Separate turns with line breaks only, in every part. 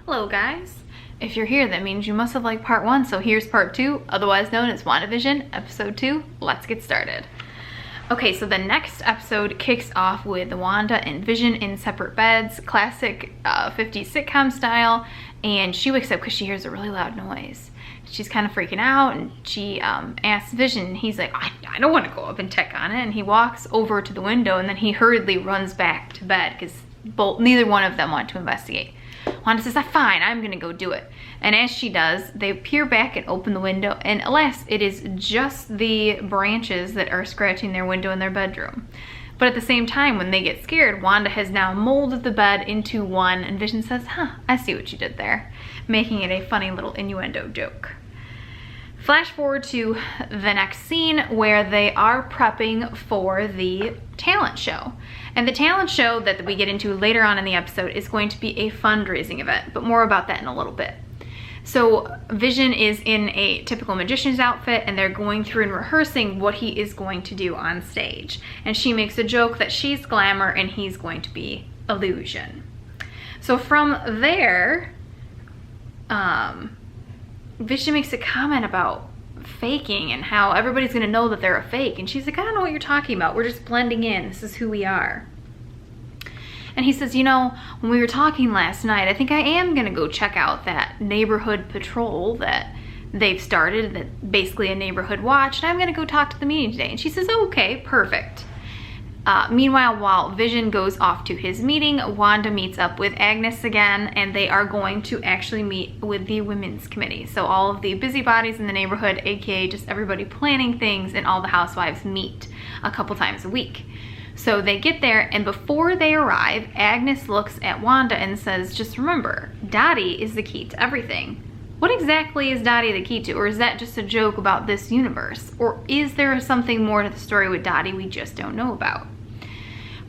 Hello guys. If you're here, that means you must have liked part 1, so here's part 2, otherwise known as Wandavision, episode 2. Let's get started. Okay, so the next episode kicks off with Wanda and Vision in separate beds, classic 50s sitcom style, and she wakes up because she hears a really loud noise. She's kind of freaking out, and she asks Vision, and he's like, I don't want to go up and check on it, and he walks over to the window, and then he hurriedly runs back to bed because neither one of them want to investigate. Wanda says, fine, I'm gonna go do it. And as she does, they peer back and open the window, and alas, it is just the branches that are scratching their window in their bedroom. But at the same time, when they get scared, Wanda has now molded the bed into one, and Vision says, I see what you did there, making it a funny little innuendo joke. Flash forward to the next scene where they are prepping for the talent show. And the talent show that we get into later on in the episode is going to be a fundraising event, but more about that in a little bit. So Vision is in a typical magician's outfit, and they're going through and rehearsing what he is going to do on stage. And she makes a joke that she's glamour and he's going to be illusion. So from there, Vision makes a comment about faking and how everybody's gonna know that they're a fake, and she's like, I don't know what you're talking about, we're just blending in, this is who we are. And he says, you know, when we were talking last night, I think I am gonna go check out that neighborhood patrol that they've started, that basically a neighborhood watch, and I'm gonna go talk to the meeting today. And she says, oh, okay, perfect. Meanwhile, while Vision goes off to his meeting, Wanda meets up with Agnes again, and they are going to actually meet with the women's committee. So all of the busybodies in the neighborhood, aka just everybody planning things, and all the housewives meet a couple times a week. So they get there, and before they arrive, Agnes looks at Wanda and says, just remember, Dottie is the key to everything. What exactly is Dottie the key to? Or is that just a joke about this universe? Or is there something more to the story with Dottie we just don't know about?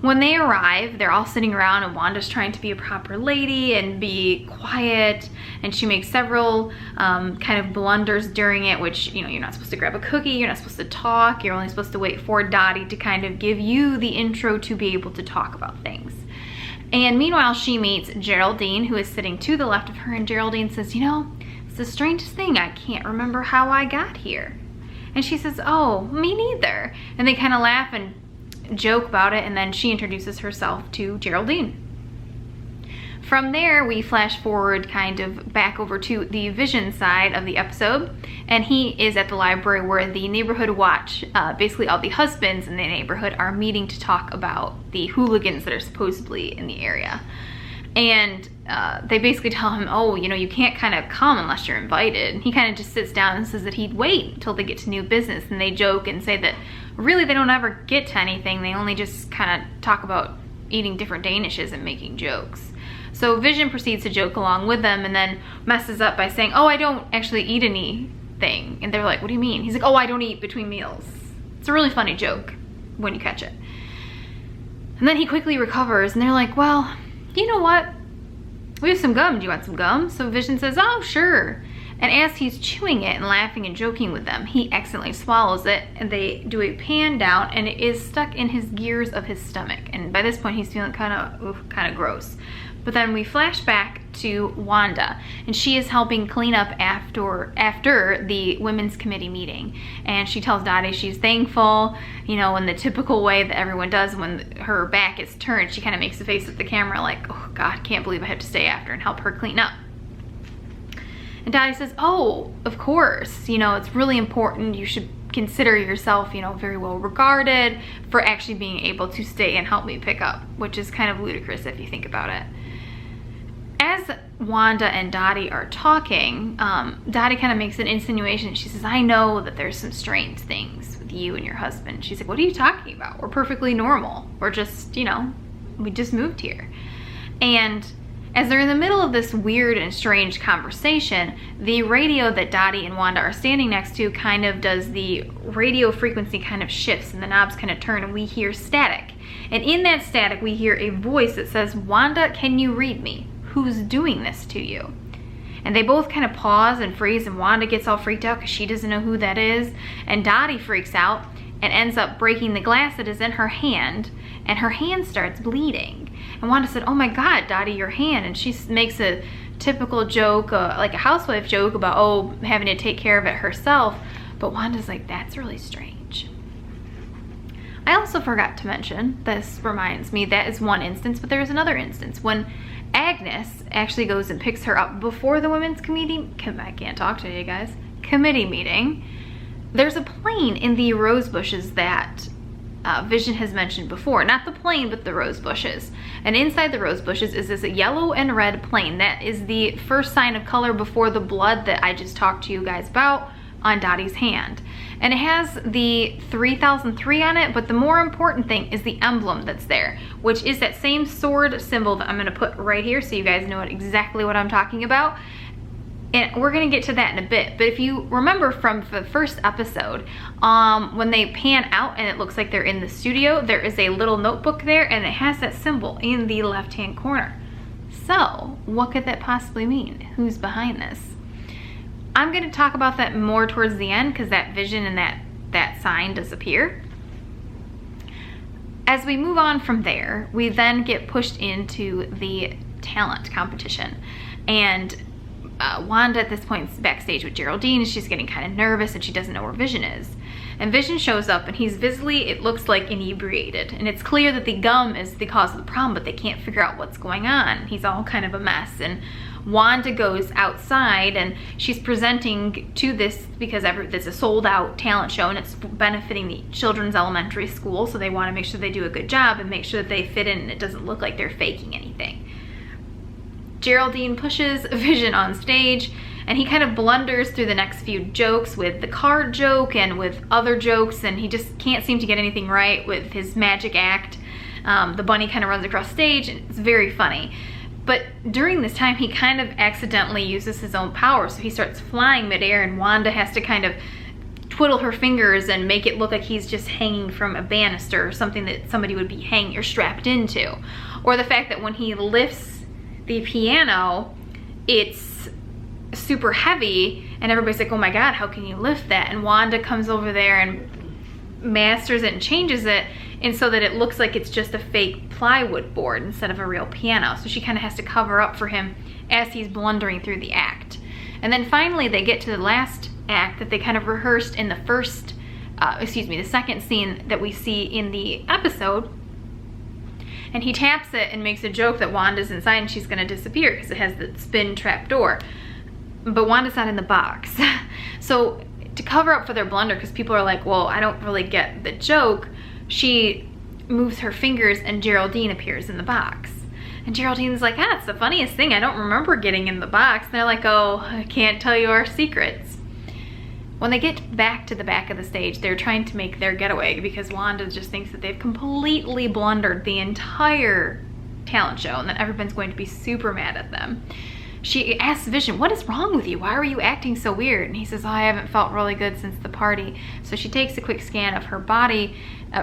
When they arrive, they're all sitting around, and Wanda's trying to be a proper lady and be quiet, and she makes several kind of blunders during it, which, you know, you're not supposed to grab a cookie, you're not supposed to talk, you're only supposed to wait for Dottie to kind of give you the intro to be able to talk about things. And meanwhile, she meets Geraldine, who is sitting to the left of her, and Geraldine says, you know, it's the strangest thing, I can't remember how I got here. And she says, oh, me neither. And they kind of laugh and joke about it, and then she introduces herself to Geraldine. From there, we flash forward kind of back over to the Vision side of the episode, and he is at the library where the neighborhood watch, basically all the husbands in the neighborhood, are meeting to talk about the hooligans that are supposedly in the area. And they basically tell him, oh, you know, you can't kind of come unless you're invited. And he kind of just sits down and says that he'd wait until they get to new business. And they joke and say that really they don't ever get to anything. They only just kind of talk about eating different danishes and making jokes. So Vision proceeds to joke along with them, and then messes up by saying, oh, I don't actually eat anything. And they're like, what do you mean? He's like, oh, I don't eat between meals. It's a really funny joke when you catch it. And then he quickly recovers, and they're like, well, you know what? We have some gum. Do you want some gum? So Vision says, oh, sure. And as he's chewing it and laughing and joking with them, he accidentally swallows it, and they do a pan down, and it is stuck in his gears of his stomach. And by this point, he's feeling kind of gross. But then we flash back to Wanda, and she is helping clean up after the women's committee meeting. And she tells Dottie she's thankful, you know, in the typical way that everyone does when her back is turned. She kind of makes a face at the camera like, oh God, can't believe I have to stay after and help her clean up. And Dottie says, oh, of course, you know, it's really important. You should consider yourself, you know, very well regarded for actually being able to stay and help me pick up, which is kind of ludicrous if you think about it. As Wanda and Dottie are talking, Dottie kind of makes an insinuation. She says, I know that there's some strange things with you and your husband. She's like, what are you talking about? We're perfectly normal. We're just, you know, we just moved here. And as they're in the middle of this weird and strange conversation, the radio that Dottie and Wanda are standing next to kind of does the radio frequency kind of shifts, and the knobs kind of turn, and we hear static. And in that static, we hear a voice that says, Wanda, can you read me? Who's doing this to you? And they both kind of pause and freeze, and Wanda gets all freaked out because she doesn't know who that is. And Dottie freaks out and ends up breaking the glass that is in her hand, and her hand starts bleeding. And Wanda said, oh my God, Dottie, your hand. And she makes a typical joke, like a housewife joke about, oh, having to take care of it herself. But Wanda's like, that's really strange. I also forgot to mention, this reminds me, that is one instance, but there's another instance when Agnes actually goes and picks her up before the women's committee, I can't talk to you guys, committee meeting. There's a plane in the rose bushes that Vision has mentioned before. Not the plane, but the rose bushes. And inside the rose bushes is this yellow and red plane. That is the first sign of color before the blood that I just talked to you guys about on Dottie's hand. And it has the 3003 on it, but the more important thing is the emblem that's there, which is that same sword symbol that I'm gonna put right here so you guys know exactly what I'm talking about. And we're gonna get to that in a bit. But if you remember from the first episode, when they pan out and it looks like they're in the studio, there is a little notebook there and it has that symbol in the left-hand corner. So what could that possibly mean? Who's behind this? I'm gonna talk about that more towards the end because that vision and that sign disappear. As we move on from there, we then get pushed into the talent competition. And Wanda at this point is backstage with Geraldine and she's getting kind of nervous and she doesn't know where Vision is. And Vision shows up and he's visibly, it looks like, inebriated. And it's clear that the gum is the cause of the problem, but they can't figure out what's going on. He's all kind of a mess. And Wanda goes outside and she's presenting to this because it's a sold out talent show and it's benefiting the children's elementary school. So they want to make sure they do a good job and make sure that they fit in and it doesn't look like they're faking anything. Geraldine pushes Vision on stage and he kind of blunders through the next few jokes with the card joke and with other jokes, and he just can't seem to get anything right with his magic act. The bunny kind of runs across stage and it's very funny. But during this time, he kind of accidentally uses his own power. So he starts flying midair and Wanda has to kind of twiddle her fingers and make it look like he's just hanging from a banister or something that somebody would be hanging or strapped into. Or the fact that when he lifts the piano, it's super heavy and everybody's like, oh my God, how can you lift that? And Wanda comes over there and masters it and changes it, and so that it looks like it's just a fake plywood board instead of a real piano. So she kind of has to cover up for him as he's blundering through the act. And then finally they get to the last act that they kind of rehearsed in the the second scene that we see in the episode. And he taps it and makes a joke that Wanda's inside and she's gonna disappear because it has the spin trap door. But Wanda's not in the box. So to cover up for their blunder, because people are like, well, I don't really get the joke, she moves her fingers and Geraldine appears in the box. And Geraldine's like, ah, it's the funniest thing. I don't remember getting in the box. And they're like, oh, I can't tell you our secrets. When they get back to the back of the stage, they're trying to make their getaway because Wanda just thinks that they've completely blundered the entire talent show and that everyone's going to be super mad at them. She asks Vision, what is wrong with you? Why are you acting so weird? And he says, oh, I haven't felt really good since the party. So she takes a quick scan of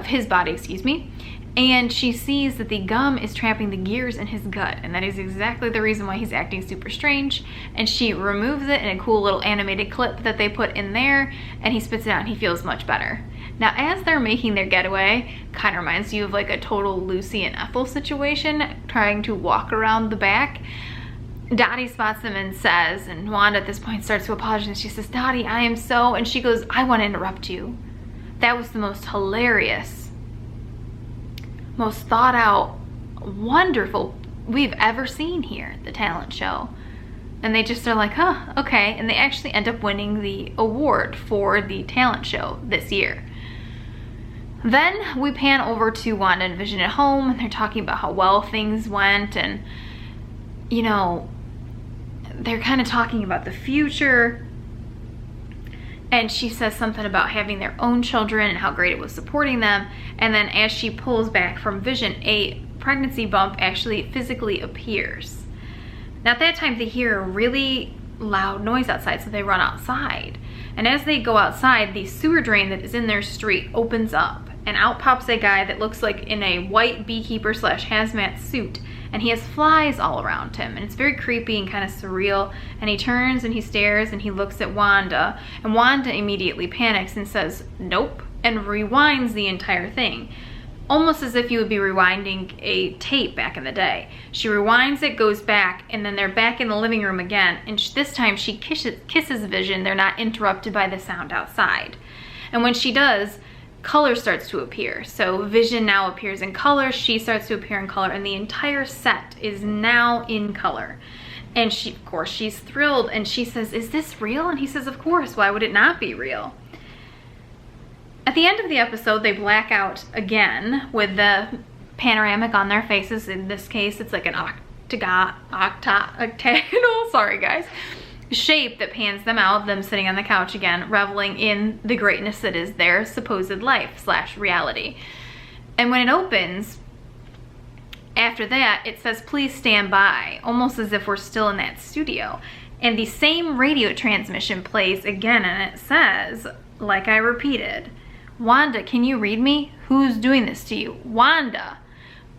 his body, and she sees that the gum is trapping the gears in his gut, and that is exactly the reason why he's acting super strange. And she removes it in a cool little animated clip that they put in there, and he spits it out and he feels much better. Now, as they're making their getaway, kind of reminds you of like a total Lucy and Ethel situation, trying to walk around the back. Dottie spots them and says, and Wanda at this point starts to apologize, and she says, Dottie, I am so, and she goes, I want to interrupt you. That was the most hilarious, most thought out, wonderful we've ever seen here at the talent show. And they just are like, huh, okay. And they actually end up winning the award for the talent show this year. Then we pan over to Wanda and Vision at home, and they're talking about how well things went, and you know, they're kind of talking about the future. And she says something about having their own children and how great it was supporting them. And then as she pulls back from Vision, a pregnancy bump actually physically appears. Now at that time they hear a really loud noise outside, so they run outside. And as they go outside, the sewer drain that is in their street opens up, and out pops a guy that looks like in a white beekeeper / hazmat suit, and he has flies all around him, and it's very creepy and kind of surreal. And he turns and he stares and he looks at Wanda, and Wanda immediately panics and says nope and rewinds the entire thing, almost as if you would be rewinding a tape back in the day. She rewinds it, goes back, and then they're back in the living room again, and this time she kisses Vision. They're not interrupted by the sound outside. And when she does, color starts to appear. So Vision now appears in color, she starts to appear in color, and the entire set is now in color. And she, of course, she's thrilled, and she says, "Is this real?" And he says, "Of course, why would it not be real?" At the end of the episode, they black out again with the panoramic on their faces. In this case, it's like an octagonal, sorry guys, shape that pans them out, them sitting on the couch again, reveling in the greatness that is their supposed life / reality. And when it opens, after that, it says, "Please stand by," almost as if we're still in that studio. And the same radio transmission plays again, and it says, like I repeated, "Wanda, can you read me? Who's doing this to you? Wanda."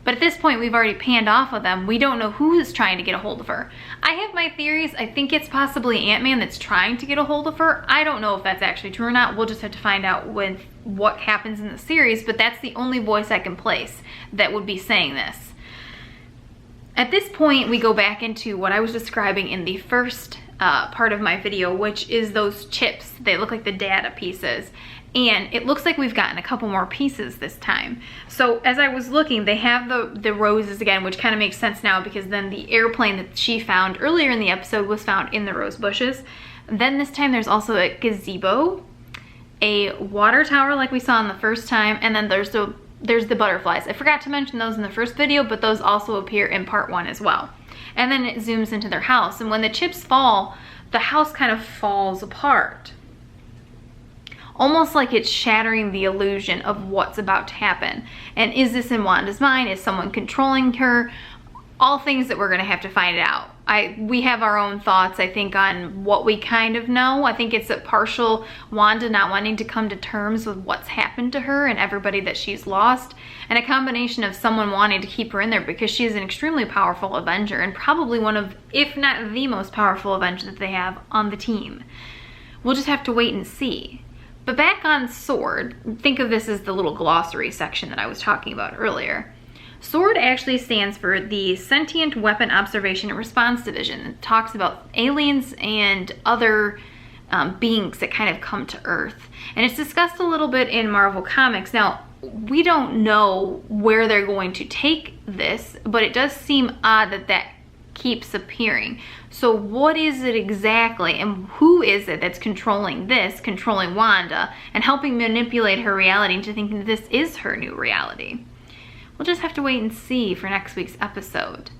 But at this point, we've already panned off of them. We don't know who's trying to get a hold of her. I have my theories. I think it's possibly Ant-Man that's trying to get a hold of her. I don't know if that's actually true or not. We'll just have to find out with what happens in the series, but that's the only voice I can place that would be saying this. At this point, we go back into what I was describing in the first part of my video, which is those chips. They look like the data pieces. And it looks like we've gotten a couple more pieces this time. So as I was looking, they have the roses again, which kind of makes sense now because then the airplane that she found earlier in the episode was found in the rose bushes. Then this time there's also a gazebo, a water tower like we saw in the first time, and then there's the butterflies. I forgot to mention those in the first video, but those also appear in part 1 as well. And then it zooms into their house, and when the chips fall, the house kind of falls apart. Almost like it's shattering the illusion of what's about to happen. And is this in Wanda's mind? Is someone controlling her? All things that we're gonna have to find out. We have our own thoughts, I think, on what we kind of know. I think it's a partial Wanda not wanting to come to terms with what's happened to her and everybody that she's lost, and a combination of someone wanting to keep her in there because she is an extremely powerful Avenger and probably one of, if not the most powerful Avenger that they have on the team. We'll just have to wait and see. But back on SWORD, think of this as the little glossary section that I was talking about earlier. SWORD actually stands for the Sentient Weapon Observation and Response Division. It talks about aliens and other beings that kind of come to Earth. And it's discussed a little bit in Marvel Comics. Now, we don't know where they're going to take this, but it does seem odd that that keeps appearing. So what is it exactly, and who is it that's controlling this, controlling Wanda, and helping manipulate her reality into thinking that this is her new reality? We'll just have to wait and see for next week's episode.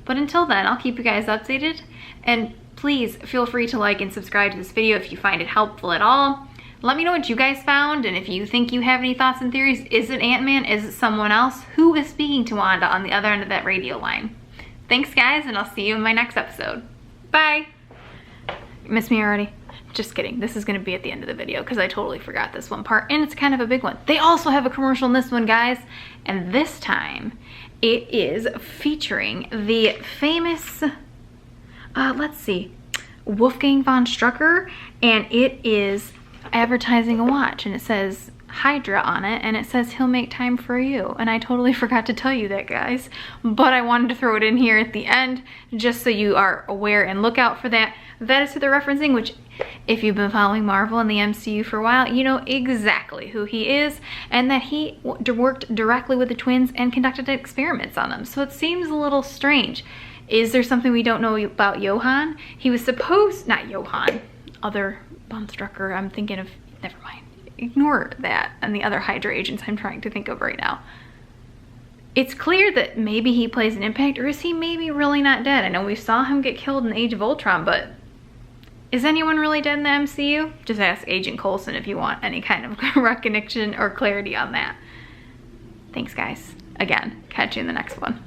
But until then, I'll keep you guys updated, and please feel free to like and subscribe to this video if you find it helpful at all. Let me know what you guys found, and if you think you have any thoughts and theories. Is it Ant-Man? Is it someone else? Who is speaking to Wanda on the other end of that radio line? Thanks guys, and I'll see you in my next episode. Bye! Miss me already? Just kidding. This is going to be at the end of the video because I totally forgot this one part, and it's kind of a big one. They also have a commercial in this one, guys, and this time it is featuring the famous, let's see, Wolfgang von Strucker, and it is advertising a watch, and it says Hydra on it, and it says he'll make time for you. And I totally forgot to tell you that, guys, but I wanted to throw it in here at the end just so you are aware and look out for that. That is who they're referencing, which if you've been following Marvel and the MCU for a while, you know exactly who he is, and that he worked directly with the twins and conducted experiments on them. So it seems a little strange. Is there something we don't know about Johann? He was supposed, not Johann, other von Strucker, I'm thinking of, never mind. Ignore that and the other Hydra agents I'm trying to think of right now. It's clear that maybe he plays an impact, or is he maybe really not dead? I know we saw him get killed in Age of Ultron, but is anyone really dead in the MCU? Just ask Agent Coulson if you want any kind of recognition or clarity on that. Thanks guys. Again, catch you in the next one.